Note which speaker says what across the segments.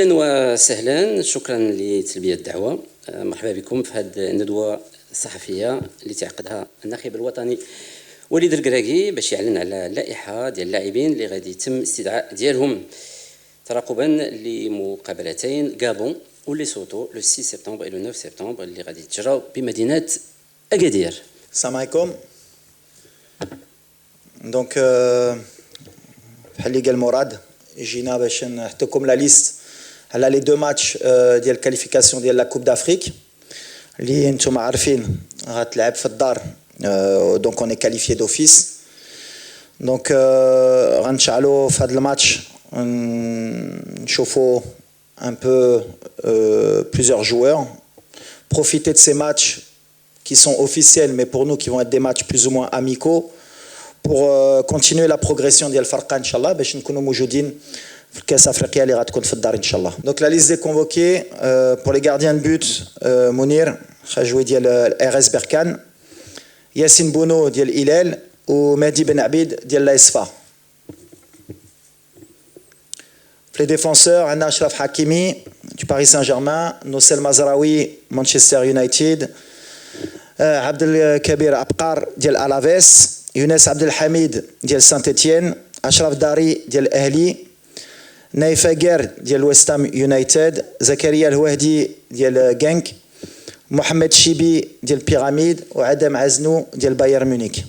Speaker 1: اهلا وسهلا، شكرا لتلبيه الدعوه. مرحبا بكم في هذه الندوه الصحفيه اللي تعقدها الناخب الوطني وليد الكراكي باش يعلن على اللائحه ديال اللاعبين اللي غادي يتم استدعاء ديالهم ترقبا لمقابلتين غابون وليسوتو لو 6 سبتمبر et le 9 سبتمبر اللي غادي يتجراو بمدينه اكادير.
Speaker 2: السلام عليكم. دونك بحال اللي قال مراد جينا باش نحطكم لا ليست على لي دو ماتش ديال الكاليفيكاسيون ديال لا كوب دافريك اللي انتم عارفين غتلعب في الدار. دونك اون كاليفيي دوفيس. دونك غنشعلوا في هذا الماتش نشوفوا un peu plusieurs joueurs, profiter de ces matchs qui sont officiels mais pour nous qui vont être des matchs plus ou moins amicaux pour continuer la progression ديال الفرقه ان شاء الله باش نكونوا موجودين في الكاس افريقيا اللي غتكون في الدار ان شاء الله. دونك لا ليست دي كونفوكي pour les gardiens de but منير خاجوي ديال ار اس بركان، ياسين بونو ديال الهلال ومهدي بن عبيد ديال لا اسفا. Les défenseurs, Anna Ashraf Hakimi du Paris Saint-Germain, Nosel Mazraoui, Manchester United, Abdel Kabir Abkar ديال Alaves, Younes Abdelhamid ديال Saint-Etienne, Ashraf Dari ديال Ahli, Naïf Aguer ديال West Ham United, Zakaria El-Wahdi ديال Genk, Mohamed Chibi ديال Pyramide وعدم عزنو ديال Bayern Munich.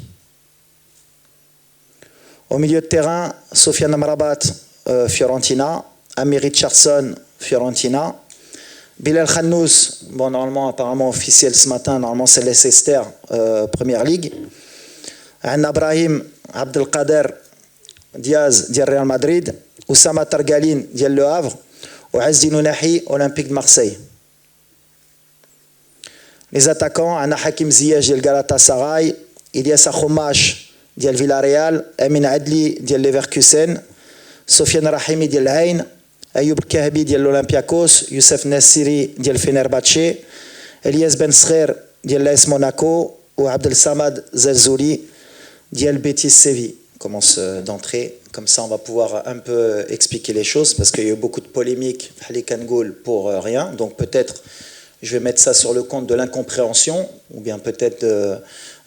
Speaker 2: Au milieu de terrain, Sofiane Amrabat Fiorentina, Amir Richardson, Fiorentina, Bilal Khannous, bon normalement apparemment officiel ce matin, normalement c'est Leicester, Première Ligue, Anna Brahim Abdelkader Diaz ديال Real Madrid, Oussama Targalin ديال Le Havre, وعزدين Ounahi Olympique de Marseille. Les attaquants, Anna Hakim Ziyech ديال Galatasaray, Ilyas Akhomash ديال Villarreal, Amin Adli ديال Leverkusen, Sofiane Rahimi ديال العين، أيوب الكهبي ديال الأولمبياكوس، يوسف ناصري ديال فينرباتشي، إلياس بن صغير ديال لاس موناكو وعبد الصمد زلزولي ديال بيتيس سيفي. Commence d'entrer, comme ça on va pouvoir un peu expliquer les choses parce qu'il y a eu beaucoup de polémiques pour rien, donc peut-être je vais mettre ça sur le compte de l'incompréhension ou bien peut-être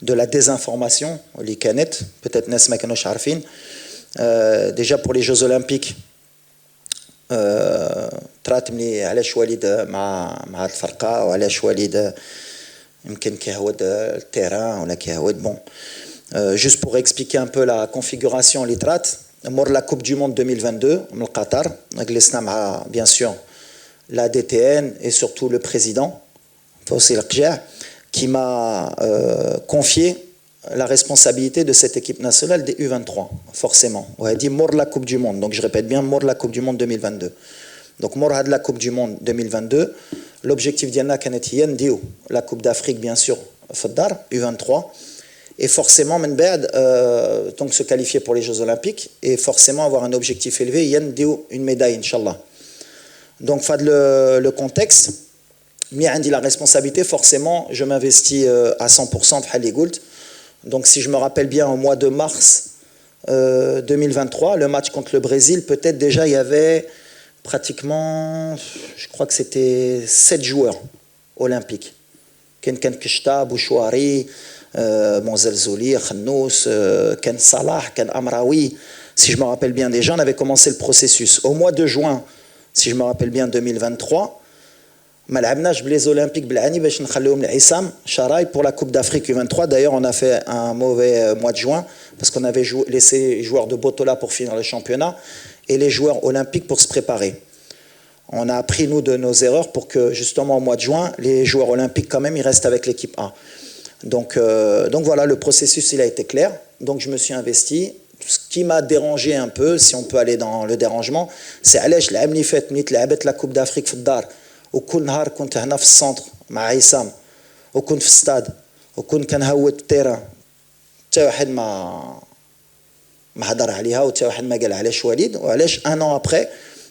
Speaker 2: de la désinformation, les canettes, peut-être Nes ma kanosh arfin. Déjà pour les Jeux Olympiques تراتمني علاش وليد مع الفرقه وعلاش وليد يمكن كيهود التيران ولا كيهود بون juste pour expliquer un peu la configuration اللي ترات مور la Coupe du Monde 2022 من قطر جلسنا مع bien sûr la DTN et surtout le président Fawzi Lakjah qui m'a confié la responsabilité de cette équipe nationale des U23, forcément. On a dit mort la Coupe du Monde, donc je répète bien mort la Coupe du Monde 2022. Donc mort de la Coupe du Monde 2022, l'objectif d'Yanna Kanetiyen dit la Coupe d'Afrique bien sûr, Faddar, U23, et forcément donc se qualifier pour les Jeux Olympiques et forcément avoir un objectif élevé, Yann dit une médaille, Inch'Allah. Donc fad le contexte, mais dit la responsabilité, forcément je m'investis à 100% de Hali Goult. Donc si je me rappelle bien, au mois de mars 2023, le match contre le Brésil, peut-être déjà il y avait pratiquement, je crois que c'était 7 joueurs olympiques. Ken Kishta, Bouchouari, Zelzouli, Khannous, Ken Salah, Ken Amraoui. Si je me rappelle bien déjà, on avait commencé le processus. Au mois de juin, si je me rappelle bien, 2023, ما لعبناش بليز اولمبيك بالعاني باش نخليهم لعصام شراي pour la Coupe d'Afrique U23. D'ailleurs on a fait un mauvais mois de juin parce qu'on avait laissé les joueurs de Botola pour finir le championnat et les joueurs olympiques pour se préparer. On a appris nous de nos erreurs pour que justement au mois de juin les joueurs olympiques quand même ils restent avec l'équipe A. Donc voilà, le processus il a été clair. Donc je me suis investi. Ce qui m'a dérangé un peu, si on peut aller dans le dérangement, c'est علاش العام اللي فات ملي لعبت la Coupe d'Afrique في الدار وكل نهار كنت هنا في السنتر مع عصام وكنت في الستاد وكنت كنهود التيران حتى واحد ما هضر عليها وحتى واحد ما قال علاش وليد وعلاش un an après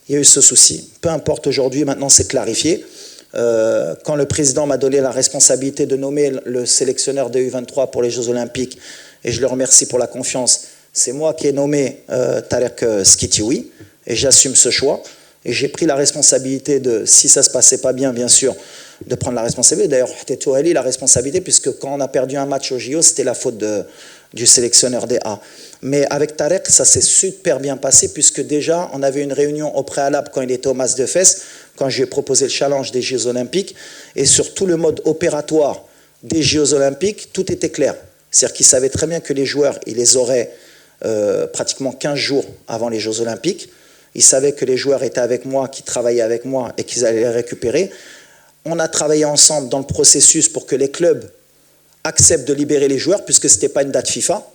Speaker 2: il y a eu ce souci. Peu importe, aujourd'hui maintenant c'est clarifié. Quand le président m'a donné la responsabilité de nommer le sélectionneur des U23 pour les Jeux Olympiques, et je le remercie pour la confiance, c'est moi qui ai nommé Tarek Skitioui et j'assume ce choix. Et j'ai pris la responsabilité de, si ça ne se passait pas bien, bien sûr, de prendre la responsabilité. D'ailleurs, Touali la responsabilité, puisque quand on a perdu un match au JO, c'était la faute du sélectionneur des A. Mais avec Tarek, ça s'est super bien passé, puisque déjà, on avait une réunion au préalable quand il était au Mas de Fès, quand je lui ai proposé le challenge des Jeux Olympiques, et sur tout le mode opératoire des Jeux Olympiques, tout était clair. C'est-à-dire qu'il savait très bien que les joueurs, il les aurait pratiquement 15 jours avant les Jeux Olympiques. Il savait que les joueurs étaient avec moi, qui travaillaient avec moi et qu'ils allaient les récupérer. On a travaillé ensemble dans le processus pour que les clubs acceptent de libérer les joueurs, puisque ce n'était pas une date FIFA.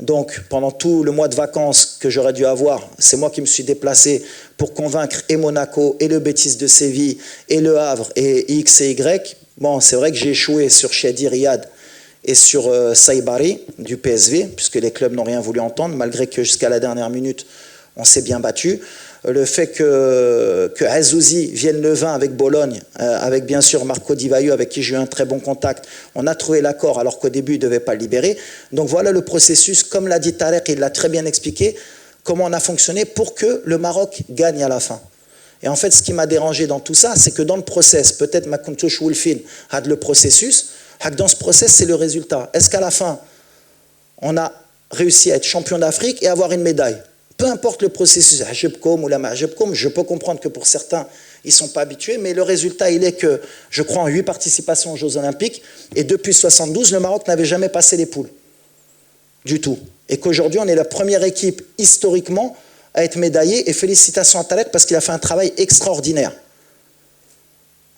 Speaker 2: Donc, pendant tout le mois de vacances que j'aurais dû avoir, c'est moi qui me suis déplacé pour convaincre et Monaco, et le Betis de Séville, et le Havre, et X et Y. Bon, c'est vrai que j'ai échoué sur Shadi Riyad et sur Saïbari du PSV, puisque les clubs n'ont rien voulu entendre, malgré que jusqu'à la dernière minute, on s'est bien battu. Le fait que Azouzi vienne le 20 avec Bologne, avec bien sûr Marco Di Vaio, avec qui j'ai eu un très bon contact, on a trouvé l'accord alors qu'au début il ne devait pas le libérer. Donc voilà le processus, comme l'a dit Tarek, il l'a très bien expliqué, comment on a fonctionné pour que le Maroc gagne à la fin. Et en fait, ce qui m'a dérangé dans tout ça, c'est que dans le process, peut-être ma Kontouch Wolfin a le processus, dans ce process, c'est le résultat. Est-ce qu'à la fin, on a réussi à être champion d'Afrique et avoir une médaille? Peu importe le processus, Ajebkom ou la Majebkom, je peux comprendre que pour certains, ils ne sont pas habitués, mais le résultat, il est que, je crois, en 8 participations aux Jeux Olympiques, et depuis 72, le Maroc n'avait jamais passé les poules, du tout. Et qu'aujourd'hui, on est la première équipe, historiquement, à être médaillée, et félicitations à Tarek, parce qu'il a fait un travail extraordinaire.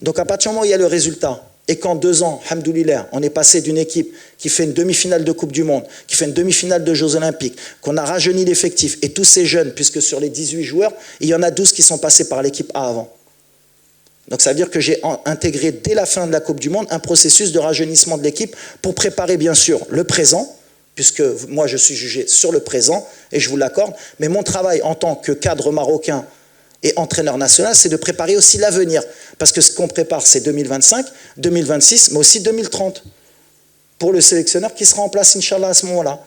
Speaker 2: Donc à partir du moment où il y a le résultat, et qu'en 2 ans, alhamdoulilah, on est passé d'une équipe qui fait une demi-finale de Coupe du Monde, qui fait une demi-finale de Jeux Olympiques, qu'on a rajeuni l'effectif, et tous ces jeunes, puisque sur les 18 joueurs, il y en a 12 qui sont passés par l'équipe A avant. Donc ça veut dire que j'ai intégré dès la fin de la Coupe du Monde un processus de rajeunissement de l'équipe pour préparer bien sûr le présent, puisque moi je suis jugé sur le présent, et je vous l'accorde, mais mon travail en tant que cadre marocain et entraîneur national, c'est de préparer aussi l'avenir. Parce que ce qu'on prépare, c'est 2025, 2026, mais aussi 2030. Pour le sélectionneur qui sera en place, Inch'Allah, à ce moment-là.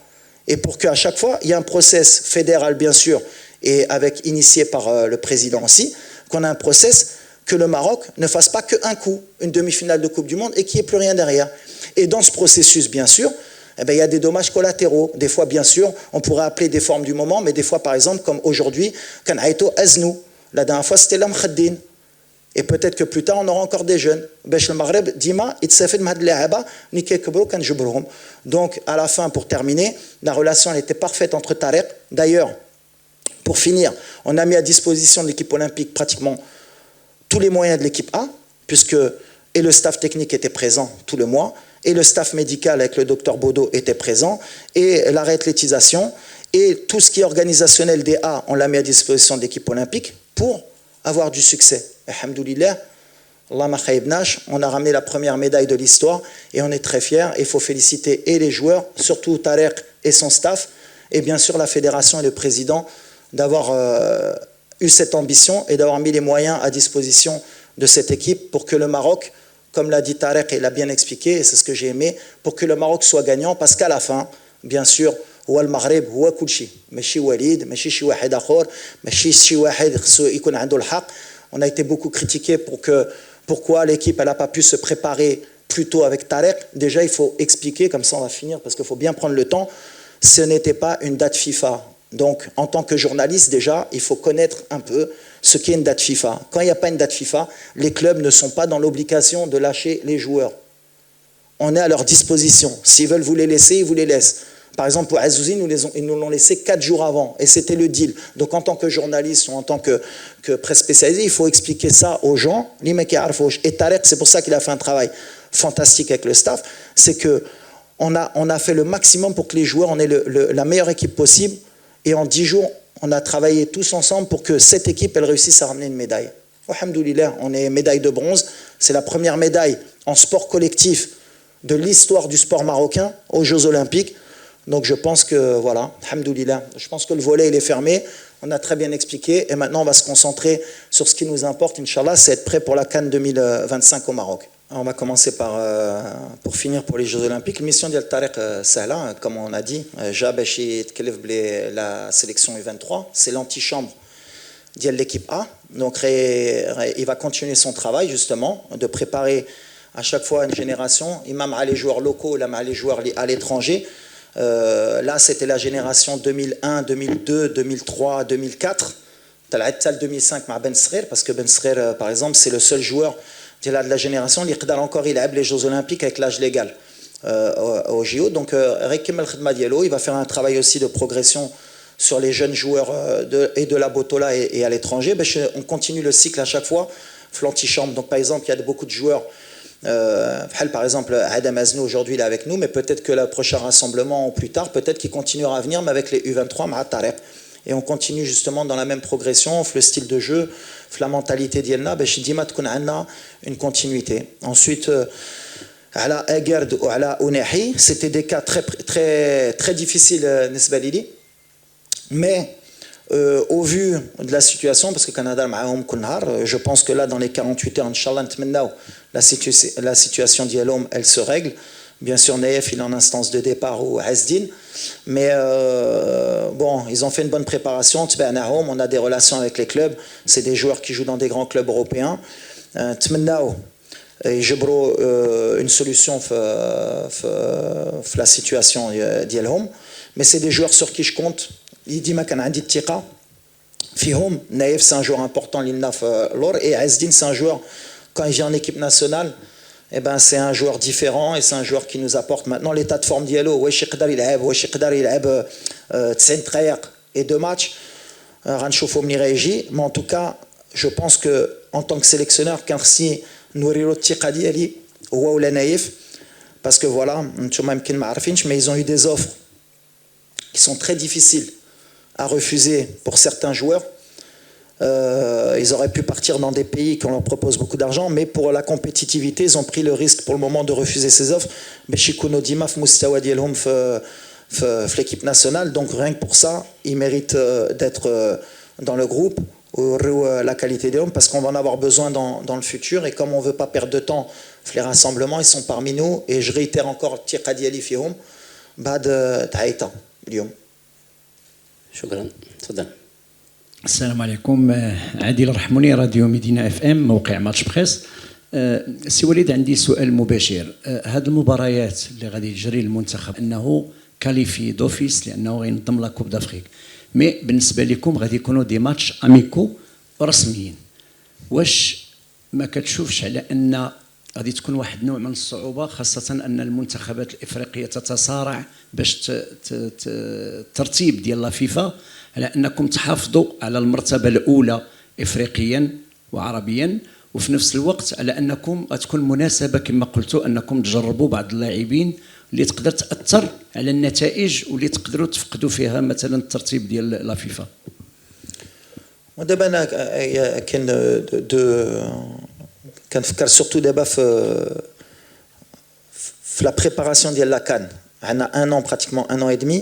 Speaker 2: Et pour qu'à chaque fois, il y ait un process fédéral, bien sûr, et initié par le président aussi, qu'on a un process que le Maroc ne fasse pas qu'un coup, une demi-finale de Coupe du Monde, et qu'il n'y ait plus rien derrière. Et dans ce processus, bien sûr, eh bien, il y a des dommages collatéraux. Des fois, bien sûr, on pourrait appeler des formes du moment, mais des fois, par exemple, comme aujourd'hui, Kanaïto Aznou. La dernière fois, c'était l'Amkhaddin. Et peut-être que plus tard, on aura encore des jeunes. Donc, à la fin, pour terminer, la relation elle était parfaite entre Tarek. D'ailleurs, pour finir, on a mis à disposition de l'équipe olympique pratiquement tous les moyens de l'équipe A, puisque et le staff technique était présent tout le mois, et le staff médical avec le docteur Bodo était présent, et la réathlétisation, et tout ce qui est organisationnel des A, on l'a mis à disposition de l'équipe olympique pour avoir du succès. Alhamdoulilah, Allah ma khaybnash, on a ramené la première médaille de l'histoire et on est très fiers. Il faut féliciter et les joueurs, surtout Tarek et son staff, et bien sûr la fédération et le président d'avoir eu cette ambition et d'avoir mis les moyens à disposition de cette équipe pour que le Maroc, comme l'a dit Tarek et l'a bien expliqué, et c'est ce que j'ai aimé, pour que le Maroc soit gagnant, parce qu'à la fin, bien sûr, هو المغرب هو كل شيء ماشي وليد ماشي شي واحد اخر ماشي شي واحد خصو يكون عنده الحق. On a été beaucoup critiqué pourquoi l'équipe n'a pas pu se préparer plus tôt avec Tarek. Déjà, il faut expliquer, comme ça on va finir, parce qu'il faut bien prendre le temps, ce n'était pas une date FIFA. Donc, en tant que journaliste, déjà, il faut connaître un peu ce qu'est une date FIFA. Quand il n'y a pas une date FIFA, les clubs ne sont pas dans l'obligation de lâcher les joueurs. On est à leur disposition. S'ils veulent vous les laisser, ils vous les laissent. Par exemple, pour Azouzi, ils nous l'ont laissé 4 jours avant, et c'était le deal. Donc, en tant que journaliste ou en tant que presse spécialisée, il faut expliquer ça aux gens. Et Tarek, c'est pour ça qu'il a fait un travail fantastique avec le staff, c'est qu'on a fait le maximum pour que les joueurs en aient la meilleure équipe possible, et en 10 jours, on a travaillé tous ensemble pour que cette équipe, elle réussisse à ramener une médaille. Alhamdoulilah, on est médaille de bronze. C'est la première médaille en sport collectif de l'histoire du sport marocain aux Jeux Olympiques. Donc je pense que, voilà, alhamdoulilah, je pense que le volet il est fermé, on a très bien expliqué, et maintenant on va se concentrer sur ce qui nous importe, Inch'Allah, c'est être prêt pour la CAN 2025 au Maroc. Alors on va commencer pour finir pour les Jeux Olympiques. La mission de Tarek Sahla, comme on a dit, la sélection U23, c'est l'antichambre de l'équipe A. Donc il va continuer son travail justement de préparer à chaque fois une génération, même les joueurs locaux, même les joueurs à l'étranger. Là, c'était la génération 2001, 2002, 2003, 2004. Tu as la 2005 avec Ben Srer, parce que Ben Srer, par exemple, c'est le seul joueur de la génération qui a encore les Jeux Olympiques avec l'âge légal au JO. Donc, il va faire un travail aussi de progression sur les jeunes joueurs et de la Botola et à l'étranger. On continue le cycle à chaque fois, l'antichambre. Donc, par exemple, il y a beaucoup de joueurs. Par exemple, Adam Aznou aujourd'hui il est avec nous, mais peut-être que le prochain rassemblement ou plus tard, peut-être qu'il continuera à venir, mais avec les U23, et on continue justement dans la même progression, le style de jeu, la mentalité d'Yelna, une continuité. Ensuite, Ala Egerd ou Ala Ounehi, c'était des cas très, très, très difficiles, mais au vu de la situation, parce que Canada je pense que là dans les 48 heures, Inch'Allah, la situation d'Yalom, elle se règle. Bien sûr, Naïef, il est en instance de départ ou Azdin, mais bon, ils ont fait une bonne préparation. On a des relations avec les clubs, c'est des joueurs qui jouent dans des grands clubs européens. Et je une solution la situation d'Yalom, mais c'est des joueurs sur qui je compte. Il dit que Fihom, Naïf, c'est un joueur important, et Azdin, c'est un joueur, quand il vient en équipe nationale, eh ben, c'est un joueur différent et c'est un joueur qui nous apporte maintenant l'état de forme d'Yalo. Et 2 matchs, mais en tout cas, je pense qu'en tant que sélectionneur, Karsi Nouriro Tchikadi, ou Naïf, parce que voilà, mais ils ont eu des offres qui sont très difficiles à refuser pour certains joueurs. Ils auraient pu partir dans des pays qu'on leur propose beaucoup d'argent, mais pour la compétitivité, ils ont pris le risque pour le moment de refuser ces offres. Mais Shikuno Dimaf Moustawa Dielhom l'équipe nationale, donc rien que pour ça, ils méritent d'être dans le groupe, la qualité des hommes, parce qu'on va en avoir besoin dans le futur, et comme on ne veut pas perdre de temps, les rassemblements, ils sont parmi nous, et je réitère encore Tiqadi Ali Fihom, Bad Taïta, Lyon.
Speaker 1: شكرا تفضل.
Speaker 3: السلام عليكم. عادل رحموني، راديو مدينة اف ام، موقع ماتش بريس. سي وليد، عندي سؤال مباشر. هذه المباريات اللي غادي تجري المنتخب انه كاليفي دوفيس لانه غينظم لا كوب دافريك، مي بالنسبه لكم غادي يكونوا دي ماتش اميكو رسميين، واش ما كتشوفش على ان غادي تكون واحد نوع من الصعوبه، خاصه ان المنتخبات الافريقيه تتصارع باش ترتيب ديال لا فيفا على انكم تحافظوا على المرتبه الاولى افريقيا وعربيا، وفي نفس الوقت على انكم غتكون مناسبه كما قلتوا انكم تجربوا بعض اللاعبين اللي تقدر تاثر على النتائج واللي تقدروا تفقدوا فيها مثلا الترتيب ديال لا فيفا.
Speaker 2: ودابا كنفكر سورتو دابا في la préparation ديال لا كان. عندنا un an pratiquement un an et demi.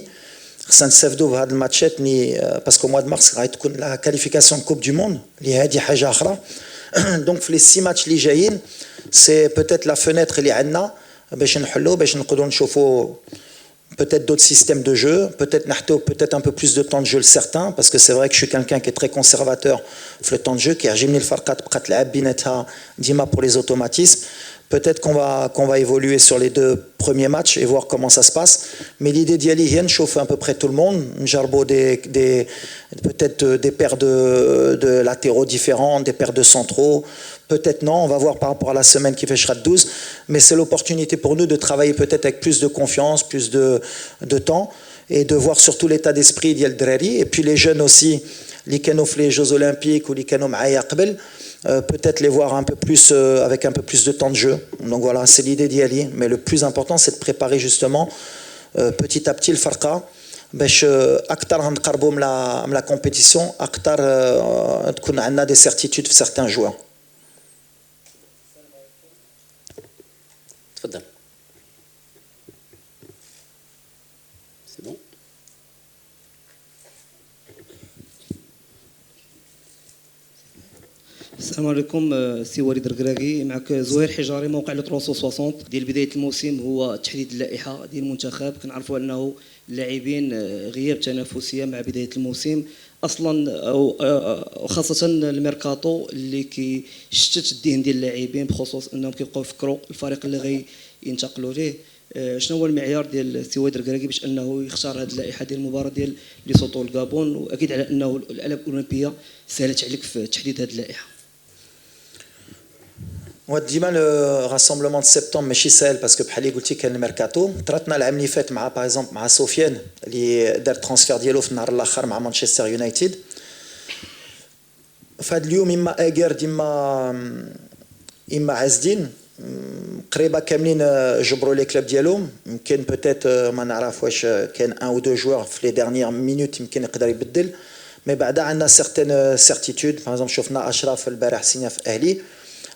Speaker 2: خصنا نستافدوا بهاد الماتشات باسكو موا دو مارس غتكون لا كاليفيكاسيون كوب دو موند اللي هذه حاجه اخرى. دونك في لي 6 ماتش اللي جايين سي بوتيت لا فenêtre اللي عندنا باش نحلوا، باش نقدروا نشوفوا peut-être d'autres systèmes de jeu, peut-être un peu plus de temps de jeu certains, parce que c'est vrai que je suis quelqu'un qui est très conservateur sur le temps de jeu, qui a gêné le farkat dima pour les automatismes. Peut-être qu'on va évoluer sur les 2 premiers matchs et voir comment ça se passe. Mais l'idée d'y aller, c'est chauffer à peu près tout le monde. Jarbo peut-être des paires de latéraux différents, des paires de centraux. Peut-être non, on va voir par rapport à la semaine qui fait Shrat 12. Mais c'est l'opportunité pour nous de travailler peut-être avec plus de confiance, plus de temps, et de voir surtout l'état d'esprit d'Yel Drari. Et puis les jeunes aussi, les canaux les Jeux Olympiques ou les canaux Maïakbel, peut-être les voir un peu plus avec un peu plus de temps de jeu. Donc voilà, c'est l'idée d'y aller. Mais le plus important, c'est de préparer justement petit à petit le farqa. باش اكثر نقربوا من la compétition, اكثر تكون عندنا des certitudes في certains joueurs.
Speaker 1: تفضل. C'est bon.
Speaker 4: السلام عليكم، سي وليد الركراكي، معك زهير حجاري، موقع لو 360. ديال بدايه الموسم هو تحديد اللائحه ديال المنتخب. كنعرفوا انه اللاعبين غياب تنافسيه مع بدايه الموسم، اصلا او خاصه الميركاتو اللي كيشتت الذهن ديال اللاعبين بخصوص انهم كيبقاو يفكروا الفريق اللي غينتقلوا ليه. شنو هو المعيار ديال السي وائل الركراكي باش انه يختار هذه اللائحه ديال المباراه ديال ليسوتو الغابون، واكيد على انه الالعاب الاولمبيه سهلت عليك في تحديد هذه اللائحه؟
Speaker 2: ديما لو راسمبلمون دو سبتمبر ماشي ساهل باسكو بحال اللي قلتي كان الميركاتو طراتنا العام اللي فات مع باغ اكزومبل مع سفيان اللي دار الترانسفير ديالو في النهار الاخر مع مانشستر يونايتد. فهاد اليوم اما اجر اما عزدين قريبه كاملين جبروا لي كلوب ديالهم. يمكن بوتيت ما نعرف واش كان ان او دو جوار في لي ديرنيير مينوت يمكن يقدر يبدل، مي بعدا عندنا سيغتين سيرتيتود. باغ اكزومبل شفنا اشرف البارح سينا في اهلي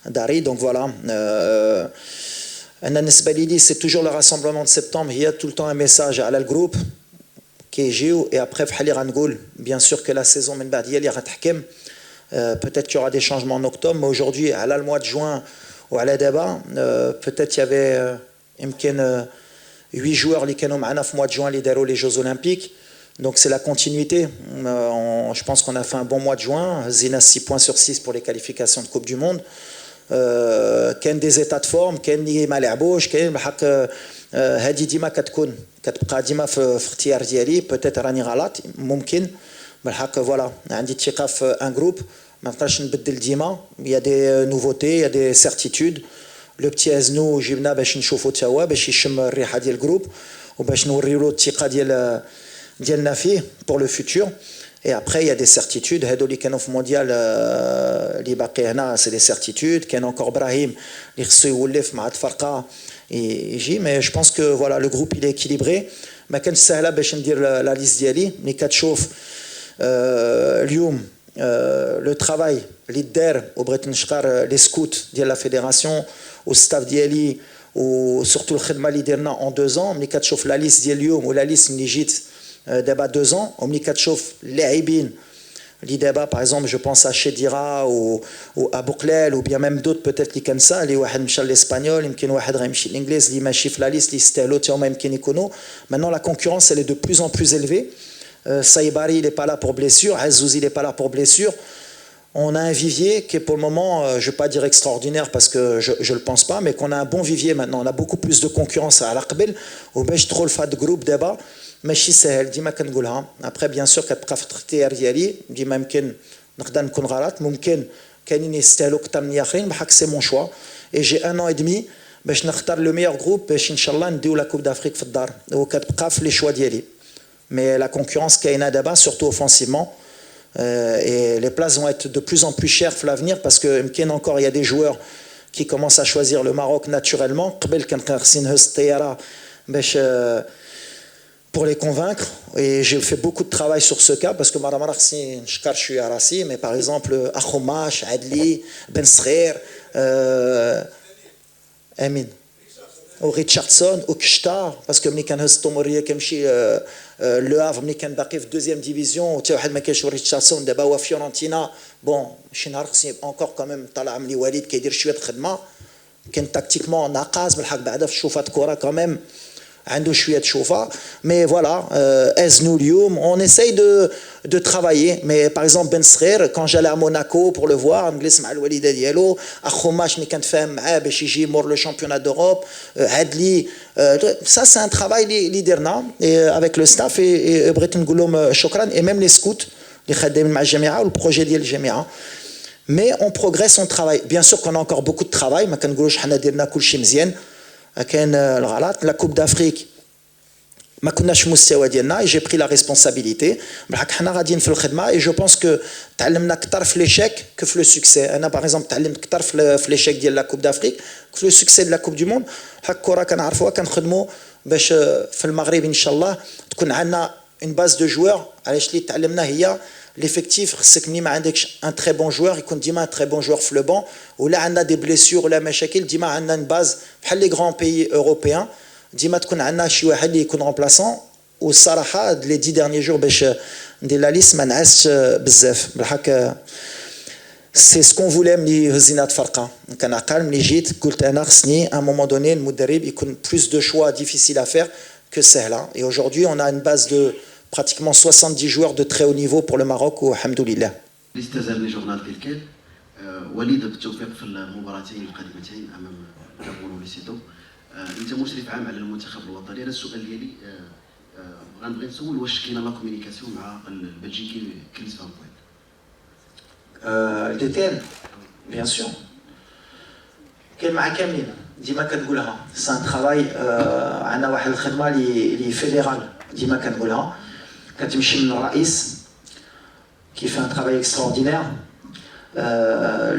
Speaker 2: داري. دونك فوالا انا بالنسبه لي سي توجور لو راسمبلمون دو سبتمبر هي تو التون ان ميساج على الجروب كيجيو اي ابري بحال اللي غنقول بيان سور كو لا سيزون من بعد هي اللي غتحكم. Peut-être qu'il y aura des changements en octobre, mais aujourd'hui, à le mois de juin ou à la débat, peut-être qu'il y avait 8 joueurs qui étaient au mois de juin les Jeux Olympiques. Donc c'est la continuité. Je pense qu'on a fait un bon mois de juin. Zina 6 points sur 6 pour les qualifications de Coupe du Monde. كان des états de forme, كان اللي ما لعبوش، كاين بحق هذه ديما كتبقى ديما في اختيار ديالي. peut-être راني غلط ممكن بالحق. فوالا عندي الثقه في ان جروب ما نقدرش نبدل ديما. يا دي نوفوتي يا دي سيرتيتود. لو بتي ازنو جبنا باش نشوفو تا هو باش يشم الريحه ديال الجروب وباش نوريو له الثقه ديالنا فيه بور لو فيتور. اي ابري يا دي سيرتيتود هادو اللي كانوا في مونديال اللي باقي هنا سي دي سيرتيتود. كان انكور ابراهيم اللي خصو يولف مع الفرقه يجي. مي جو بونس كو فوالا لو جروب il est équilibré. ما كانش سهله باش ندير لا ليست ديالي. ملي كتشوف اليوم لو ترافاي اللي دار وبغيت نشكر لي سكوت ديال لا فيدراسيون والستاف ديالي وسورتو الخدمه اللي درنا اون 2 ans. ملي كتشوف لا ليست ديال اليوم ولا ليست ملي جيت دابا 2 ans وملي كتشوف اللاعبين اللي دابا باغ اكزومبل جو بونس ا شيديرا و ابو قلال و بيان ميم دوت بوتيت اللي كنسى اللي واحد مشى للاسبانيول يمكن واحد غيمشي للانجليز اللي ماشي في لا ليست اللي يستاهلوا حتى هما يمكن يكونوا. مانون لا كونكورونس elle est de plus en plus élevée. Saïbari, il n'est pas là pour blessure. Azouzi, il n'est pas là pour blessure. On a un vivier qui est pour le moment, je ne vais pas dire extraordinaire parce que je ne le pense pas, mais qu'on a un bon vivier maintenant. On a beaucoup plus de concurrence à l'Aqbel. Ou bien je trouve le fait de groupe débat. Mais si c'est elle, dis-moi qu'on goulha. Après, bien sûr, qu'il y a des critères d'yali. Dis-moi qu'il y a des critères ممكن كاينين يستاهلوا اكثر من الاخرين. بحق سي مون شوا. Et j'ai 1 an et demi باش نختار le meilleur groupe باش ان شاء الله نديو لا كوب d'Afrique في الدار. وكتبقى في لي شوا ديالي. Mais la concurrence qu'il y a d'abord, surtout offensivement, et les places vont être de plus en plus chères pour l'avenir parce que encore il y a des joueurs qui commencent à choisir le Maroc naturellement. Pour les convaincre, et j'ai fait beaucoup de travail sur ce cas parce que je suis Arassi, mais par exemple Akhomash, Adli, Ben Srer, Amin. او ريتشاردسون او كشتار باسكو ملي كان هز الطوموريه كيمشي لو هافر ملي كان باقي في دوزيام ديفيزيون وتا واحد ما كاينش ريتشاردسون دابا هو فيورنتينا. بون شي نهار خصني اونكور كاميم طالع ملي وليد كيدير شويه الخدمه كان تاكتيكمون ناقص بالحق بعدا في الشوفات كره كاميم عنده شويه تشوفه. مي فوالا ازنو اليوم on essaye de travailler. Mais par exemple Ben Srer quand j'allais à Monaco pour le voir نجلس مع الوالده ديالو. اخوماش ملي كنتفاهم معاه باش يجي مور لو شامبيونات دوروب. عدلي ça c'est un travail اللي درنا avec le staff et بغيت نقول لهم شكرا. et même les scouts اللي خدامين مع الجامعه والبروجي ديال الجامعه. Mais on progresse, on travaille. Bien sûr qu'on a encore beaucoup de travail. ما كنقولوش حنا درنا كلشي مزيان. كاين الغلط. La Coupe d'Afrique ما كناش مستوى ديالنا. J'ai pris la responsabilité. بالحق حنا غاديين في الخدمه. Et je pense que تعلمنا اكثر في ليشيك que في لو سوكسي. انا باغ اكزومبل تعلمت اكثر في ليشيك ديال لا كوب دافريك que في لو سوكسي ديال لا كوب دو موند. حق الكره كنعرفوها كنخدموا باش في المغرب ان شاء الله تكون عندنا une base de joueurs. علاش اللي تعلمنا هي l'effectif خصك ملي ما عندكش ان تري بون جوار يكون ديما ان تري بون جوار في لو بون. ولا عندنا دي بليسيور ولا مشاكل ديما عندنا ان باز بحال لي غران بيي اوروبيان ديما تكون عندنا شي واحد اللي يكون رومبلاسون. والصراحه لي 10 ديرني جور باش ندير لا ليست ما نعستش بزاف بالحق. سي سكون فولي ملي هزينا الفرقه كنعقل ملي جيت قلت انا خصني ان مومون دوني المدرب يكون بلوس دو شوا ديفيسيل ا فير que سهله. Et aujourd'hui on a une base de pratiquement 70 joueurs de très haut niveau pour le Maroc, alhamdoulilah.
Speaker 5: استزال جورنال تلك وليد بالتوفيق في المباراتين القادمتين امام كابون وليسيتو. انت مشرف عام على المنتخب الوطني. انا السؤال ديالي غنبغي نسول واش كاينه لا كومونيكاسيون مع البلجيكي كريس فان بوين؟
Speaker 2: الديتين بيان سور كاين مع كاملين ديما كنقولها سي ان ترافاي. عندنا واحد الخدمه اللي فيدرال ديما كنقولها كتمشي من الرئيس qui fait un travail extraordinaire.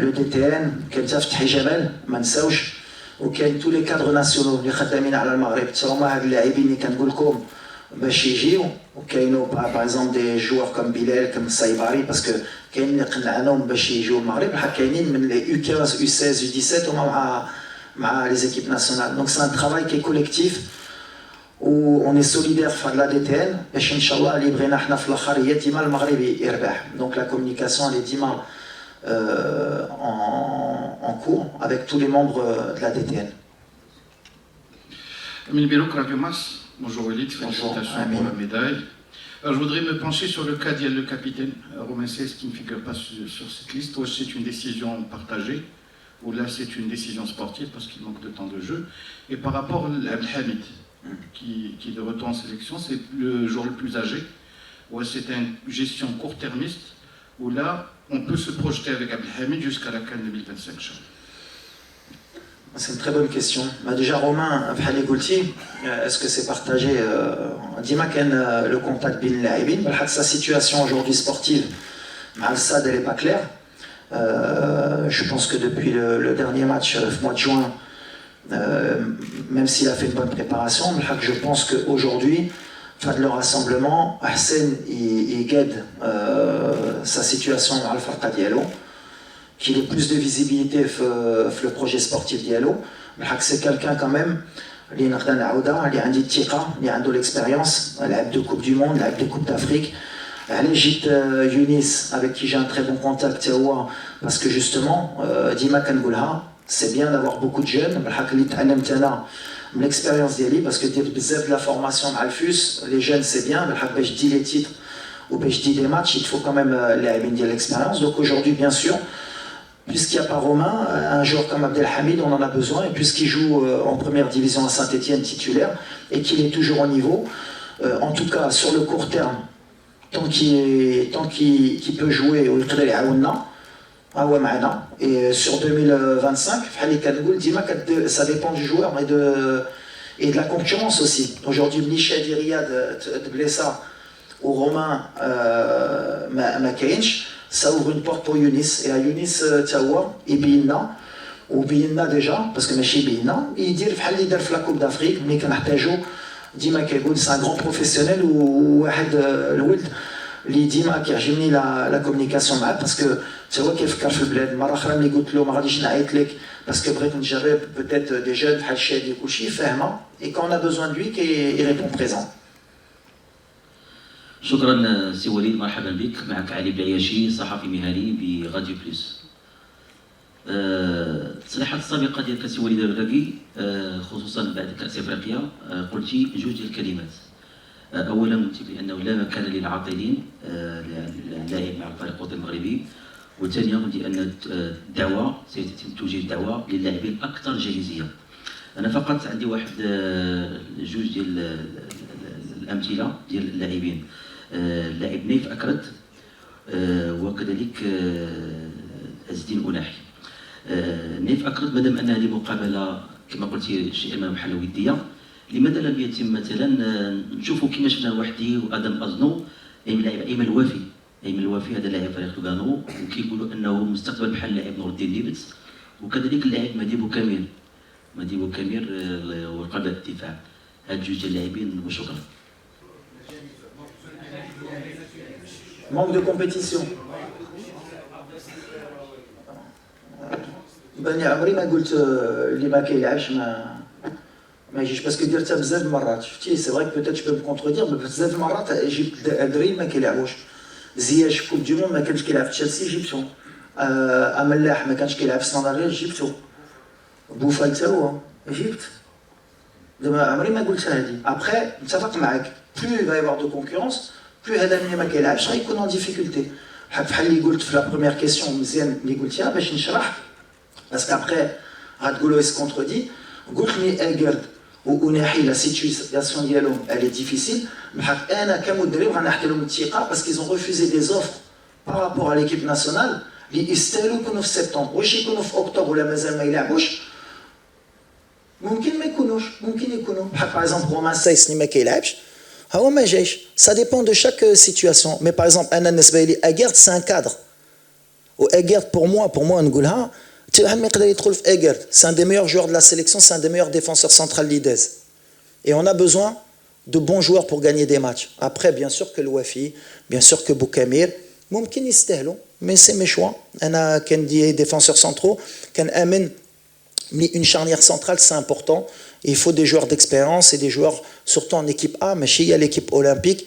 Speaker 2: Le DTN, كاين حتى فتحي جمال ما نساوش، وكاين tous les cadres nationaux اللي خدامين على المغرب حتى هما هاد اللاعبين اللي كنقول لكم باش يجيو. وكاينو باغ اكزومبل دي جوار كوم بلال كوم السايباري باسكو كاين اللي قنعناهم باش يجيو المغرب، بحال كاينين من لي U15 U16 U17 هما مع les équipes nationales. Donc c'est un travail qui est collectif où on est solidaire face à la DTN باش ان شاء الله اللي بغينا حنا في الاخر هي ديما المغرب يربح. Donc la communication elle est ديما en cours avec tous les membres de la DTN.
Speaker 6: Amin Birouk, Radio Mas. Bonjour Walid, félicitations pour la médaille. Alors, je voudrais me pencher sur le cas d'Yel le capitaine Romain Sess qui ne figure pas sur cette liste. Ou c'est une décision partagée, ou là c'est une décision sportive parce qu'il manque de temps de jeu. Et par rapport à Abdelhamid, qui est de retour en sélection, c'est le joueur le plus âgé, ou c'était une gestion court-termiste, où là on peut se projeter avec Abdelhamid jusqu'à la CAN 2025.
Speaker 2: C'est une très bonne question. Déjà Romain, est-ce que c'est partagé? Dima le contact bin Laïbin, sa situation aujourd'hui sportive, Mal Sad, elle n'est pas claire. Je pense que depuis le dernier match, le mois de juin, même s'il a fait une bonne préparation, je pense qu'aujourd'hui, fin de le rassemblement, Hassan il guide sa situation à Al-Farqa Diallo, qu'il ait plus de visibilité sur le projet sportif Diallo. C'est quelqu'un quand même, qui a de l'expérience, il a de Coupe du Monde, il a de Coupe d'Afrique. L'Égypte, Younis, avec qui j'ai un très bon contact, parce que justement, Dima Kangoulha, c'est bien d'avoir beaucoup de jeunes. L'expérience d'Eli, parce que tu as de la formation à Alfus, les jeunes c'est bien, je dis les titres ou je dis des matchs, il faut quand même l'expérience. Donc aujourd'hui, bien sûr, puisqu'il n'y a pas Romain, un joueur comme Abdelhamid, on en a besoin, et puisqu'il joue en première division à Saint-Etienne titulaire, et qu'il est toujours au niveau, en tout cas sur le court terme, tant qu'il peut jouer au Iqdal Aouna, et sur 2025, ça dépend du joueur et de la concurrence aussi. Aujourd'hui, Mnichad Riyad de Blessa ou Romain Makainch, ça ouvre une porte pour Younis. Et à Younis, Tawa, Ibina, ou Bina déjà, parce que Machi Bina, il dit qu'il fait la Coupe d'Afrique, mais qu'il c'est un grand professionnel ou اللي ديما كيعجبني لا كومونيكاسيون معاه باسكو حتى هو كيفكر في البلاد. مره اخرى ملي قلت له ما غاديش نعيط لك باسكو بغيت نجرب بوتيت دي جون بحال الشادي وكلشي فاهمه اي كون ا بوزوان دوي كي ريبون بريزون.
Speaker 7: شكرا سي وليد، مرحبا بك. معك علي بلعياشي، صحفي مهني براديو بلوس. التصريحات السابقه ديالك سي وليد الركراكي خصوصا بعد كاس افريقيا قلتي جوج ديال الكلمات. اولا قلت بانه لا مكان للعاطلين، اللاعب مع الفريق الوطني المغربي. والثانيه قلت ان الدعوه سيتم توجيه الدعوه للاعبين اكثر جاهزيه. انا فقط عندي واحد جوج ديال الامثله ديال اللاعبين، اللاعب نيف اكرد وكذلك عز الدين أناحي. نيف اكرد مادام ان هذه مقابله كما قلتي شيئا ما بحال وديه، لماذا لم يتم مثلا نشوفوا كما شفنا وحدي وادم ازنو ايمن الوافي. ايمن الوافي هذا لاعب فريق لوغانو وكيقولوا انه مستقبل بحال اللاعب نور الدين ديبت، وكذلك اللاعب مهدي بوكامير وقلب الدفاع. هاد جوج اللاعبين وشكرا.
Speaker 2: Manque de compétition. بني عمري ما قلت اللي ما كيلعبش ما يجيش باسكو درتها بزاف المرات. شفتي سي فري بوتيت جو بو كونتردير بزاف المرات جبت دري ما كيلعبوش. زياش في كوب دو موند ما كانش كيلعب في تشيلسي جبتو. املاح ما كانش كيلعب في سانداريال جبتو. بوفال حتى هو جبت. دابا عمري ما قلتها هادي. ابخي نتفق معاك بلو il va y avoir de concurrence plus هذا ملي ما كيلعبش غيكون en difficulté. بحال اللي قلت في لا بروميير كيسيون مزيان اللي قلتيها باش نشرح باسكو ابخي غتقولوا اس كونتردي قلت لي ايغرد وناحي لا سيتوياسيون ديالهم elle est difficile بحال انا كمدرب غنحط لهم الثقه باسكو ils ont refusé des offres par rapport à l'équipe nationale اللي يستاهلوا يكونوا في سبتمبر واش يكونوا في اكتوبر ولا مازال ما يلعبوش ممكن ما يكونوش ممكن يكونوا بحال باغ اكزومبل رومان سايس اللي ما كيلعبش هو ما جايش ça dépend de chaque situation mais par exemple انا بالنسبه لي ايغرد c'est un cadre و ايغرد pour moi نقولها ما يقدر يدخل في ايغرد c'est un des meilleurs joueurs de la sélection c'est un des meilleurs défenseurs central l'IDES et on a besoin de bons joueurs pour gagner des matchs après bien sûr que l'Ouafi bien sûr que Boukamir ممكن يستاهلوا mais c'est mes choix انا كان دي défenseurs centraux كان امن une charnière centrale c'est important il faut des joueurs d'expérience et des joueurs surtout en équipe A ماشي هي l'équipe olympique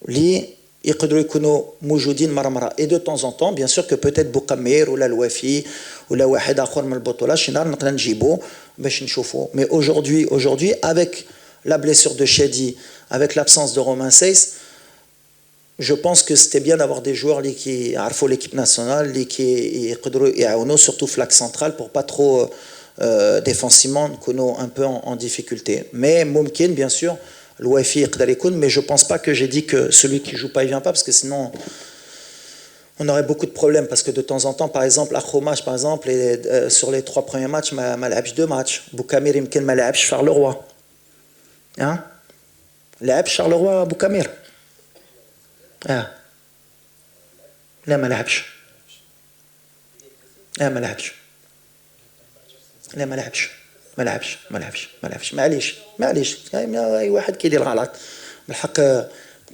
Speaker 2: اللي يقدروا يكونوا موجودين مرة et de temps en temps bien sûr que peut-être بوكامير ولا الوافي ولا واحد اخر من البطوله شي نهار نقدر نجيبو باش نشوفوا mais aujourd'hui avec la blessure de Chedi avec l'absence de Romain Seyss je pense que c'était bien d'avoir des joueurs qui عرفوا l'équipe nationale qui يقدروا يعاونوا surtout flanc central pour pas trop défensivement نكونوا un peu en difficulté mais ممكن bien sûr l'Ouafi يقدر يكون mais je pense pas que j'ai dit que celui qui joue pas il vient pas parce que sinon on aurait beaucoup de problèmes parce que de temps en temps par exemple Akhromach par exemple sur les 3 premiers matchs ما لعبش 2 matchs Boukamir يمكن ما لعبش Charleroi hein لعب Charleroi Boukamir لا ما لعبش معليش اي واحد كيدير غلط بالحق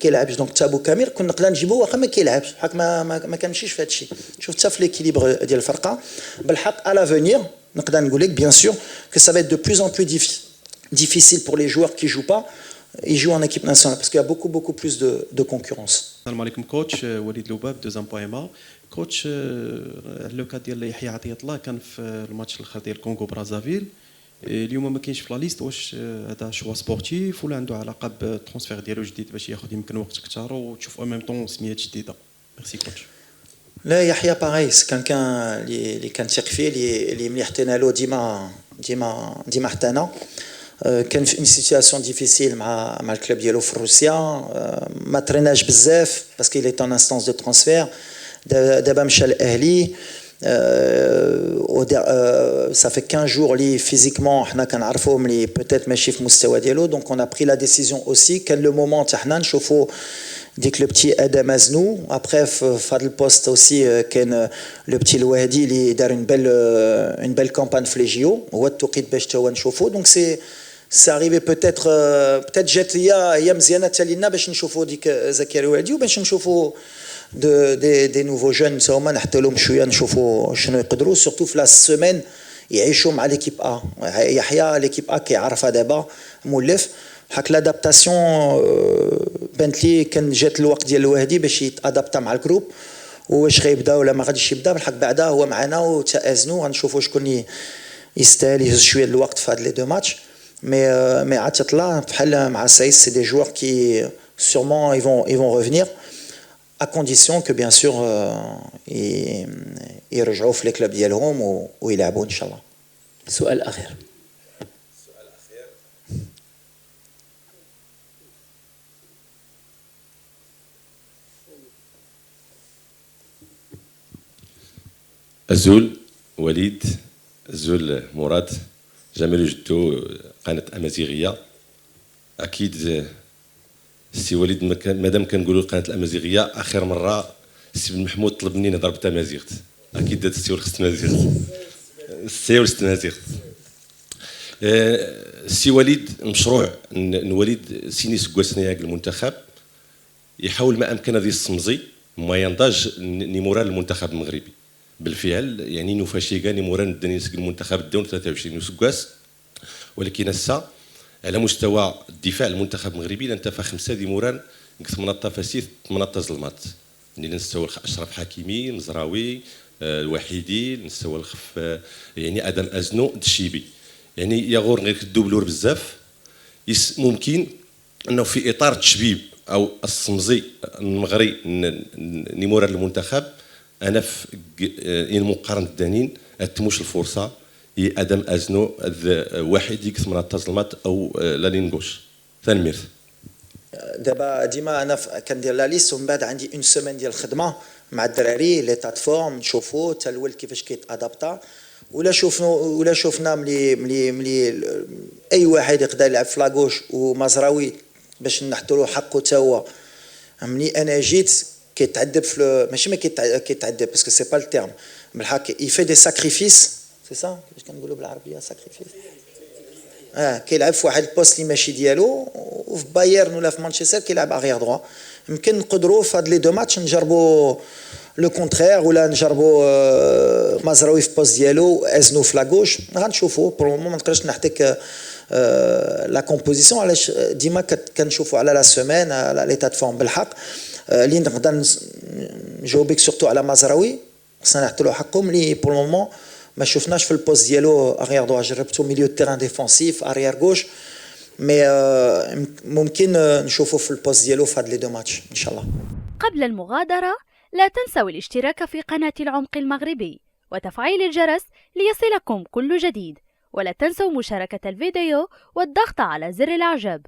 Speaker 2: كيلعبش دونك تا بوكامير كنا نقدر نجيبوه واخا ما كيلعبش بحق ما كنمشيش في هذا الشيء شوف حتى في ليكيليبر ديال الفرقه بالحق على لافونير نقدر نقول لك bien sûr que ça va être de plus en plus difficile pour les joueurs qui jouent pas ils jouent en équipe nationale parce qu'il y a beaucoup plus de concurrence.
Speaker 8: السلام عليكم كوتش وليد لوباب دوزام بويما كوتش لو كاد ديال يحيى عطية الله كان في الماتش الاخر ديال كونغو برازافيل اليوم ما كاينش في لا ليست واش هذا شوا سبورتيف ولا عنده علاقه بالترونسفير ديالو جديد باش ياخذ يمكن وقت اكثر وتشوف او ميم طون سميات جديده ميرسي كوتش
Speaker 2: لا يحيى باغي كان اللي كنثق فيه اللي ملي حطينا له ديما حطينا كان في سيتوياسيون ديفيسيل مع الكلوب ديالو في روسيا ما تريناش بزاف باسكو il est en instance de transfert دابا مشى الاهلي ça fait 15 jours li physiquement حنا كنعرفوا ملي peut-être ماشي في مستوى ديالو donc on a pris la décision aussi كان لو مومون تاع حنا نشوفوا ديك لو بتي ادم ازنو après في هذا البوست aussi كان لو بتي الوهدي اللي دار une belle campagne في لي جيو هو التوقيت باش تا هو نشوفوا donc c'est arrivé peut-être جات هي مزيانه حتى لينا باش نشوفوا ديك زكريا الوهدي وباش نشوفوا des nouveaux jeunes هما نحطوا لهم شويه نشوفوا شنو يقدروا surtout في لا سيمين يعيشوا مع ليكيب ا يحيى ليكيب ا كيعرفها دابا مولف حق لادابتاسيون بانت لي كان جات الوقت ديال الوهدي باش يتادابتا مع الجروب واش غيبدا ولا ما غاديش يبدا بالحق بعدا هو معنا وتازنوا غنشوفوا شكون يستاهل يهز شويه الوقت في هاد لي دو ماتش مي عطيت الله بحال مع سايس سي دي جوار كي sûrement ils vont revenir à condition que bien sûr يرجعوا في الكلوب ديالهم ويلعبوا ان شاء الله.
Speaker 1: سؤال اخير.
Speaker 9: الزول وليد الزول مراد جمال جدو قناة أمازيغية أكيد السي وليد مادام كنقولوا القناة الأمازيغية آخر مرة السي بن محمود طلب مني نهضر بالتمازيغ أكيد دات السي ولخص تمازيغ السي ولخص تمازيغ السي وليد مشروع وليد سيني سكواسنياق المنتخب يحاول ما أمكن هذه السمزي ما ينضج نيمورال المنتخب المغربي بالفعل يعني نفاشيكا نيمورال الدنيا المنتخب الدون 23 سكواس ولكن هسه على مستوى الدفاع المنتخب المغربي لانتفى 5 ديموران 8 فاسيث 8 ظلمات اللي نستوى اشرف حكيمي مزراوي الوحيدي نستوى الخف يعني ادم ازنو الشيبي يعني يغور غير الدوبلور بزاف ممكن انه في اطار التشبيب او السمزي المغري نيمورا المنتخب انا في المقارنه الدانين اتموش الفرصه ادم ازنو واحد يكس من التظلمات او لا لينغوش ثاني ميرث.
Speaker 2: دابا ديما انا كندير لا ليست ومن بعد عندي اون سيمين ديال الخدمه مع الدراري لي بلاتفورم نشوفوا حتى الولد كيفاش كيتادابتا ولا شفنا ملي اي واحد يقدر يلعب في لاغوش ومزراوي باش نحطوا له حقه حتى هو. ملي انا جيت كيتعذب في ماشي ما كيتعذب باسكو سي با التيرم بالحق يفي دي ساكريفيس سي سا كيفاش كنقولوا بالعربيه ساكريفيس كيلعب في واحد البوست اللي ماشي ديالو وفي بايرن ولا في مانشستر كيلعب اغير دروا. يمكن نقدروا في هاد لي دو ماتش نجربوا لو كونترير ولا نجربوا مزراوي في بوست ديالو ازنو في لاغوش غنشوفوا بور المومون ما نقدرش نعطيك لا كومبوزيسيون علاش ديما كنشوفوا على لا سيمين على لي بلاتفورم بالحق اللي نقدر نجاوبك سورتو على مزراوي خصنا نعطيو له حقه ملي بور المومون ما شفناش في البوست ديالو اغير دوا جربتو ميليو تيران ديفونسيف اريير غوش مي ممكن نشوفوا في البوست ديالو في هاد لي دو ماتش ان شاء الله.
Speaker 10: قبل المغادرة لا تنسوا الاشتراك في قناة العمق المغربي وتفعيل الجرس ليصلكم كل جديد، ولا تنسوا مشاركة الفيديو والضغط على زر الإعجاب.